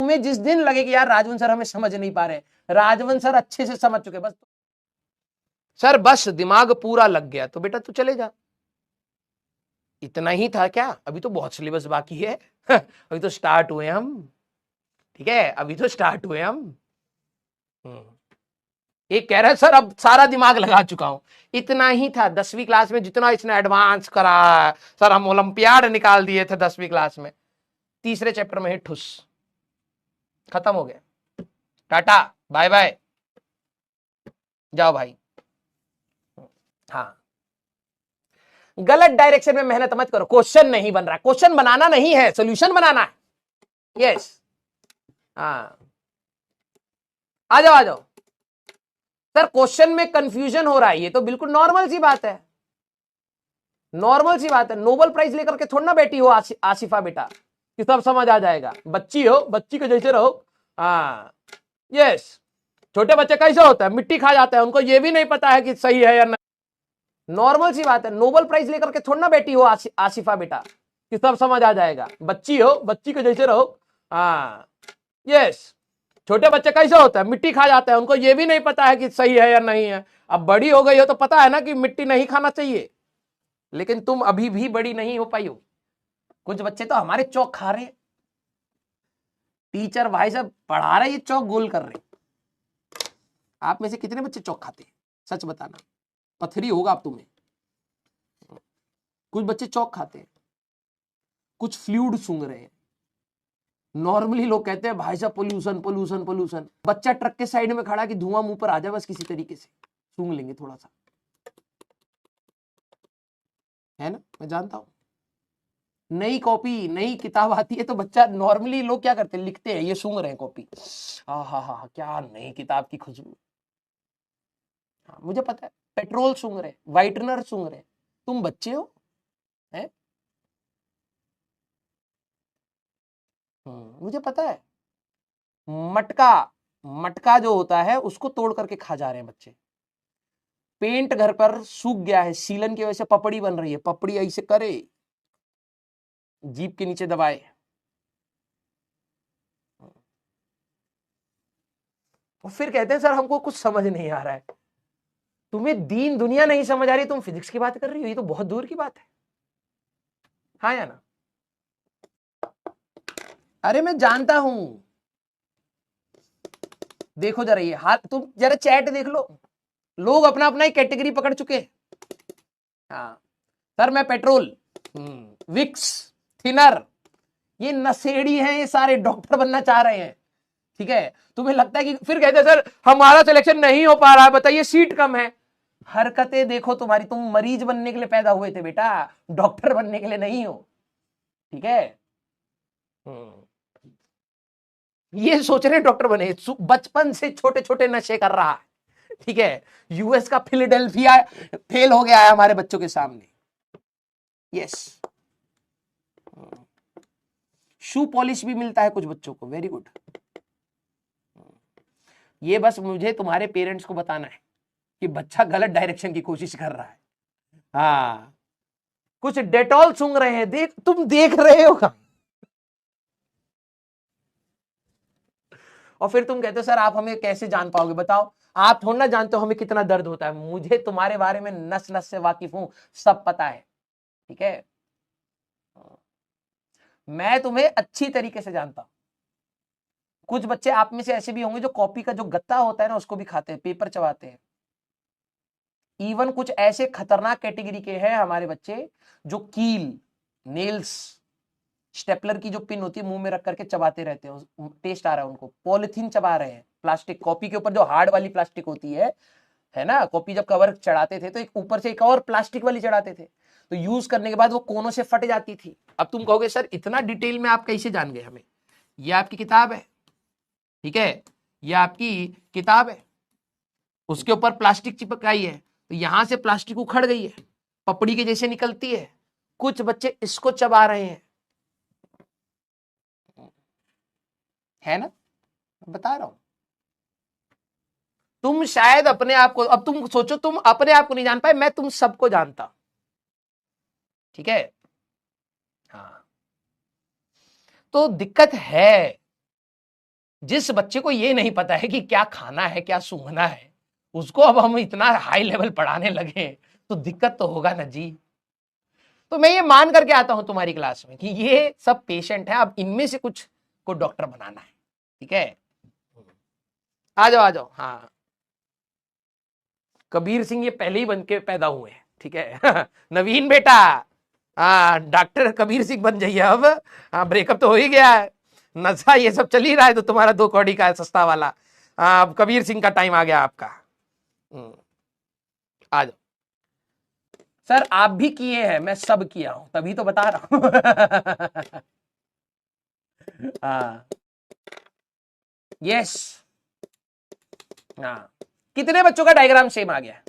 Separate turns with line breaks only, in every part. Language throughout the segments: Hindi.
तुम्हें जिस दिन लगे कि यार राजवंश सर हमें समझ नहीं पा रहे, राजवंश सर अच्छे से समझ चुके, बस सर बस दिमाग पूरा लग गया तो बेटा तू चले जा। इतना ही था क्या? अभी तो बहुत सिलेबस बाकी है। अभी तो स्टार्ट हुए हम, ठीक है, अभी तो स्टार्ट हुए हम। एक कह रहा है सर अब सारा दिमाग लगा चुका हूं। इतना ही था 10वीं क्लास में, जितना इसने एडवांस करा सर, हम ओलंपियाड निकाल दिए थे 10वीं क्लास में। तीसरे चैप्टर में ही ठुस, खत्म हो गया, टाटा बाय बाय, जाओ भाई। हाँ, गलत डायरेक्शन में मेहनत मत करो। क्वेश्चन नहीं बन रहा, क्वेश्चन बनाना नहीं है, सोल्यूशन बनाना है। यस, हाँ, आ जाओ आ जाओ। सर क्वेश्चन में कंफ्यूजन हो रहा है, ये तो बिल्कुल नॉर्मल सी बात है, नॉर्मल सी बात है। नोबेल प्राइज लेकर के थोड़ा ना बैठी हो आसिफा बेटा कि सब समझ आ जाएगा। बच्ची हो, बच्ची के जैसे रहो। हाँ, यस, छोटे बच्चे कैसे होता है, मिट्टी खा जाता है, उनको ये भी नहीं पता है कि सही है या नहीं। नॉर्मल सी बात है, नोबेल प्राइज लेकर के थोड़ा ना बैठी हो आसिफा बेटा कि सब समझ आ जाएगा। बच्ची हो, बच्ची के जैसे रहो। हाँ, यस, छोटे बच्चे कैसे होता है, मिट्टी खा जाता है, उनको ये भी नहीं पता है कि सही है या नहीं है। अब बड़ी हो गई हो तो पता है ना कि मिट्टी नहीं खाना चाहिए, लेकिन तुम अभी भी बड़ी नहीं हो पाई हो। कुछ बच्चे तो हमारे चौक खा रहे हैं, टीचर भाई साहब पढ़ा रहे, ये चौक गोल कर रहे। आप में से कितने बच्चे चौक खाते हैं, सच बताना, पथरी होगा आप तुम्हें। कुछ बच्चे चौक खाते हैं, कुछ फ्लूइड सूंघ रहे हैं। नॉर्मली लोग कहते हैं भाई साहब पोल्यूशन पोल्यूशन पोल्यूशन। बच्चा ट्रक के साइड में खड़ा कि धुआं मुंह पर आ जाए, बस किसी तरीके से सूंघ लेंगे थोड़ा सा, है ना, मैं जानता हूं। नई कॉपी नई किताब आती है तो बच्चा, नॉर्मली लोग क्या करते हैं, लिखते हैं, ये सूंघ रहे हैं कॉपी, हा क्या नई किताब की खुशबू। हाँ, मुझे पता है, पेट्रोल सूंघ रहे, वाइटनर सूंघ रहे, तुम बच्चे हो, है? मुझे पता है। मटका, मटका जो होता है उसको तोड़ करके खा जा रहे हैं बच्चे। पेंट घर पर सूख गया है, सीलन की वजह से पपड़ी बन रही है, पपड़ी ऐसे करे, जीभ के नीचे दबाए, और फिर कहते हैं सर हमको कुछ समझ नहीं आ रहा है। तुम्हें दीन दुनिया नहीं समझ आ रही, तुम फिजिक्स की बात कर रही हो, ये तो बहुत दूर की बात है। हाँ या ना? अरे मैं जानता हूं, देखो जरा ये हाथ, तुम जरा चैट देख लो, लोग अपना अपना ही कैटेगरी पकड़ चुके हैं। हाँ सर, मैं पेट्रोल, विक्स, थिनर, ये नशेड़ी हैं, ये सारे डॉक्टर बनना चाह रहे हैं, ठीक है। तुम्हें लगता है कि फिर कहते हैं सर हमारा सिलेक्शन नहीं हो पा रहा है, बताइए सीट कम है। हरकतें देखो तुम्हारी, तुम मरीज बनने के लिए पैदा हुए थे बेटा, डॉक्टर बनने के लिए नहीं हो, ठीक है। ये सोच रहे डॉक्टर बने, बचपन से छोटे छोटे नशे कर रहा है, ठीक है। यूएस का फिलाडेल्फिया फेल हो गया है हमारे बच्चों के सामने। यस, शू पॉलिश भी मिलता है कुछ बच्चों को, वेरी गुड। ये बस मुझे तुम्हारे पेरेंट्स को बताना है कि बच्चा गलत डायरेक्शन की कोशिश कर रहा है। हाँ, कुछ डेटॉल सूंघ रहे हैं, देख तुम देख रहे हो कहां, और फिर तुम कहते हो सर आप हमें कैसे जान पाओगे, बताओ। आप थोड़ा ना जानते हो हमें कितना दर्द होता है, मुझे तुम्हारे बारे में नस नस से वाकिफ हूं, सब पता है, ठीक है। मैं तुम्हें अच्छी तरीके से जानता हूं। कुछ बच्चे आप में से ऐसे भी होंगे जो कॉपी का जो गत्ता होता है ना उसको भी खाते हैं, पेपर चबाते हैं। इवन कुछ ऐसे खतरनाक कैटेगरी के हैं हमारे बच्चे जो कील, नेल्स, स्टेपलर की जो पिन होती है मुंह में रख करके चबाते रहते हैं, टेस्ट आ रहा है उनको। पॉलिथीन चबा रहे हैं, प्लास्टिक, कॉपी के ऊपर जो हार्ड वाली प्लास्टिक होती है ना, कॉपी जब कवर चढ़ाते थे तो एक ऊपर से एक और प्लास्टिक वाली चढ़ाते थे, तो यूज करने के बाद वो कोनों से फट जाती थी। अब तुम कहोगे सर इतना डिटेल में आप कैसे जान गए हमें, ये आपकी किताब है, ठीक है, ये आपकी किताब है, उसके ऊपर प्लास्टिक चिपकाई है, तो यहां से प्लास्टिक उखड़ गई है, पपड़ी के जैसे निकलती है, कुछ बच्चे इसको चबा रहे हैं, है ना, बता रहा हूं। तुम शायद अपने आप को, अब तुम सोचो तुम अपने आप को नहीं जान पाए, मैं तुम सबको जानता हूं, ठीक है। हाँ, तो दिक्कत है, जिस बच्चे को ये नहीं पता है कि क्या खाना है क्या सूंघना है, उसको अब हम इतना हाई लेवल पढ़ाने लगे तो दिक्कत तो होगा ना जी। तो मैं ये मान करके आता हूं तुम्हारी क्लास में कि ये सब पेशेंट है, अब इनमें से कुछ को डॉक्टर बनाना है। ठीक है, आ जाओ आ जाओ। हाँ, कबीर सिंह ये पहले ही बन के पैदा हुए हैं। ठीक है नवीन बेटा, हाँ डॉक्टर कबीर सिंह बन जाइए अब। हाँ, ब्रेकअप तो हो ही गया है, नशा ये सब चल ही रहा है, तो तुम्हारा 2 कौड़ी का है सस्ता वाला। हाँ, अब कबीर सिंह का टाइम आ गया आपका। आ जाओ। सर आप भी किए हैं, मैं सब किया हूं तभी तो बता रहा हूं हाँ, यस। हाँ, कितने बच्चों का डायग्राम सेम आ गया?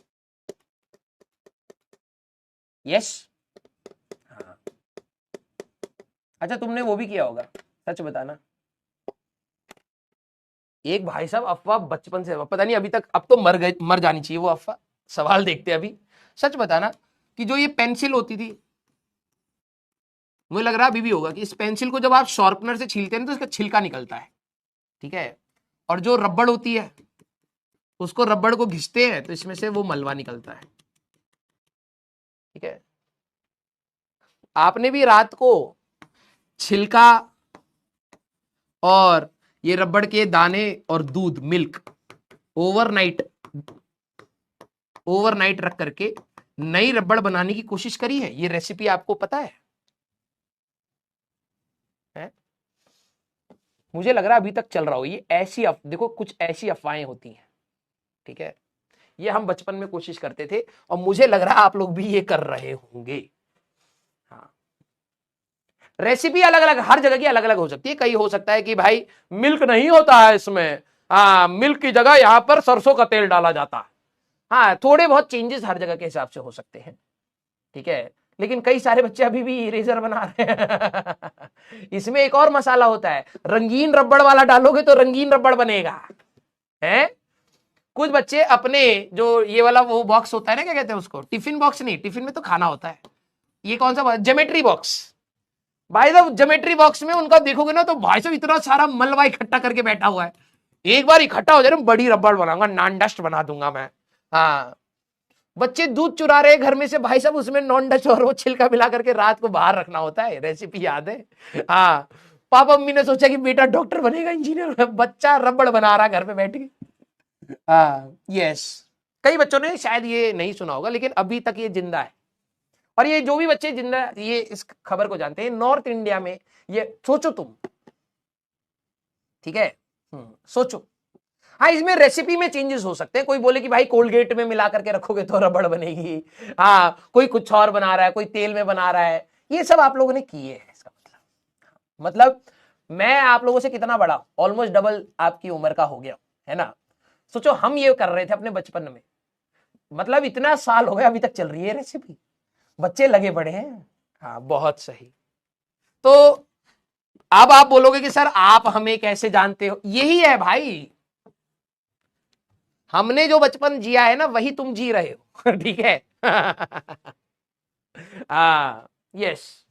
यस। हाँ, अच्छा तुमने वो भी किया होगा, सच बताना। एक भाई साहब अफवाह बचपन से, पता नहीं अभी तक, अब तो मर गए, मर जानी चाहिए वो अफवाह। सवाल देखते अभी, सच बताना कि जो ये पेंसिल होती थी, मुझे लग रहा अभी भी होगा कि इस पेंसिल को जब आप शार्पनर से छीलते हैं तो इसका छिलका निकलता है। ठीक है, और जो रबड़ होती है उसको, रबड़ को घिसते हैं तो इसमें से वो मलबा निकलता है। ठीक है, आपने भी रात को छिलका और ये रबड़ के दाने और दूध, मिल्क, ओवरनाइट ओवरनाइट रख करके नई रबड़ बनाने की कोशिश करी है? ये रेसिपी आपको पता है? मुझे लग रहा है अभी तक चल रहा हो ये ऐसी देखो कुछ ऐसी अफवाहें होती हैं। ठीक है, ये हम बचपन में कोशिश करते थे और मुझे लग रहा है आप लोग भी ये कर रहे होंगे। हाँ, रेसिपी अलग अलग, हर जगह की अलग अलग हो सकती है। कई हो सकता है कि भाई मिल्क नहीं होता है इसमें, हाँ मिल्क की जगह यहां पर सरसों का तेल डाला जाता है। हाँ, थोड़े बहुत चेंजेस हर जगह के हिसाब से हो सकते हैं। ठीक है, लेकिन कई सारे बच्चे अभी भी इरेजर बना रहे हैं इसमें एक और मसाला होता है, रंगीन रबड़ वाला डालोगे तो रंगीन रबड़ बनेगा। है, कुछ बच्चे अपने जो ये वाला वो बॉक्स होता है ना, क्या कहते हैं उसको, टिफिन बॉक्स नहीं, टिफिन में तो खाना होता है, ये कौन सा, ज्योमेट्री बॉक्स। भाई साहब ज्योमेट्री बॉक्स में उनका देखोगे ना तो भाई साहब इतना सारा मलबा इकट्ठा करके बैठा हुआ है। एक बार इकट्ठा हो जाए ना, बड़ी रबड़ बनाऊंगा, नॉन डस्ट बना दूंगा मैं। हाँ, बच्चे दूध चुरा रहे घर में से भाई साहब, उसमें नॉन डस्ट और वो छिलका मिला करके रात को बाहर रखना होता है, रेसिपी याद है। हाँ, पापा मम्मी ने सोचा कि बेटा डॉक्टर बनेगा, इंजीनियर, बच्चा रबड़ बना रहा घर पे बैठ के। हाँ यस, कई बच्चों ने शायद ये नहीं सुना होगा लेकिन अभी तक ये जिंदा है। और ये जो भी बच्चे जिंदा ये इस खबर को जानते हैं, नॉर्थ इंडिया में, ये सोचो तुम। ठीक है, सोचो। हाँ, इसमें रेसिपी में चेंजेस हो सकते हैं, कोई बोले कि भाई कोलगेट में मिला करके रखोगे तो रबड़ बनेगी, हाँ कोई कुछ और बना रहा है, कोई तेल में बना रहा है, ये सब आप लोगों ने किए हैं। इसका मतलब मैं आप लोगों से कितना बड़ा, ऑलमोस्ट डबल आपकी उम्र का हो गया, है ना। सोचो हम ये कर रहे थे अपने बचपन में, मतलब इतना साल हो गया अभी तक चल रही है रेसिपी, बच्चे लगे पड़े हैं। हाँ बहुत सही। तो अब आप बोलोगे कि सर आप हमें कैसे जानते हो, यही है भाई, हमने जो बचपन जिया है ना वही तुम जी रहे हो ठीक है हाँ यस,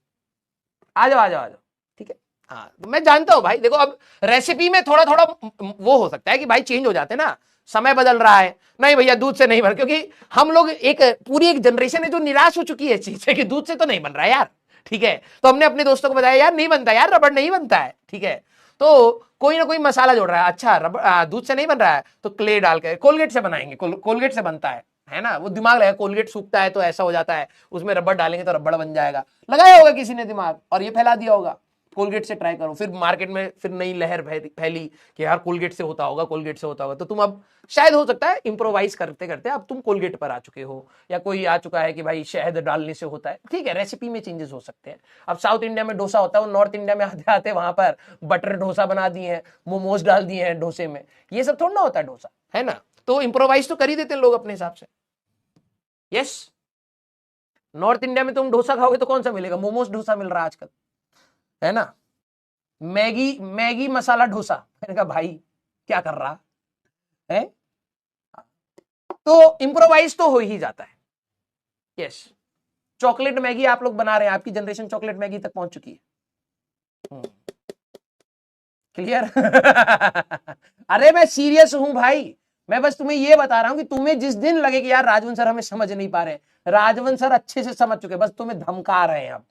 आ जाओ आ जाओ आ जाओ। ठीक है, हाँ तो मैं जानता हूं भाई, देखो अब रेसिपी में थोड़ा थोड़ा वो हो सकता है कि भाई चेंज हो जाते हैं ना, समय बदल रहा है, नहीं भैया दूध से नहीं बन, क्योंकि हम लोग एक पूरी एक जनरेशन है जो निराश हो चुकी है इस चीज से कि दूध से तो नहीं बन रहा है यार। ठीक है, तो हमने अपने दोस्तों को बताया यार नहीं बनता यार, रबड़ नहीं बनता है। ठीक है, तो कोई ना कोई मसाला जोड़ रहा है, अच्छा रबड़ दूध से नहीं बन रहा है तो क्ले डाल के कोलगेट से बनाएंगे, कोलगेट से बनता है ना, वो दिमाग लगा, कोलगेट सूखता है तो ऐसा हो जाता है, उसमें रबड़ डालेंगे तो रबड़ बन जाएगा, लगाया होगा किसी ने दिमाग और ये फैला दिया होगा, कोलगेट से ट्राई करो, फिर मार्केट में फिर नई लहर फैली कि यार कोलगेट से होता होगा, कोलगेट से होता होगा, तो तुम अब शायद हो सकता है इंप्रोवाइज करते करते अब तुम कोलगेट पर आ चुके हो, या कोई आ चुका है कि भाई शहद डालने से होता है। ठीक है, रेसिपी में चेंजेस हो सकते हैं। अब साउथ इंडिया में डोसा होता है, वो नॉर्थ इंडिया में आते आते वहां पर बटर डोसा बना दिए हैं, मोमोज डाल दिए हैं डोसे में, ये सब थोड़ा ना होता है डोसा, है ना। तो इंप्रोवाइज तो कर ही देते हैं लोग अपने हिसाब से। यस, नॉर्थ इंडिया में तुम डोसा खाओगे तो कौन सा मिलेगा, मोमोज डोसा मिल रहा है आजकल, है ना। मैगी मैगी मसाला डोसा, मैंने कहा भाई क्या कर रहा है। तो इंप्रोवाइज तो हो ही जाता है। यस, चॉकलेट मैगी आप लोग बना रहे हैं, आपकी जनरेशन चॉकलेट मैगी तक पहुंच चुकी है। क्लियर? अरे मैं सीरियस हूं भाई, मैं बस तुम्हें ये बता रहा हूं कि तुम्हें जिस दिन लगे कि यार राजवंश सर हमें समझ नहीं पा रहे, राजवंश सर अच्छे से समझ चुके, बस तुम्हें धमका रहे हैं अब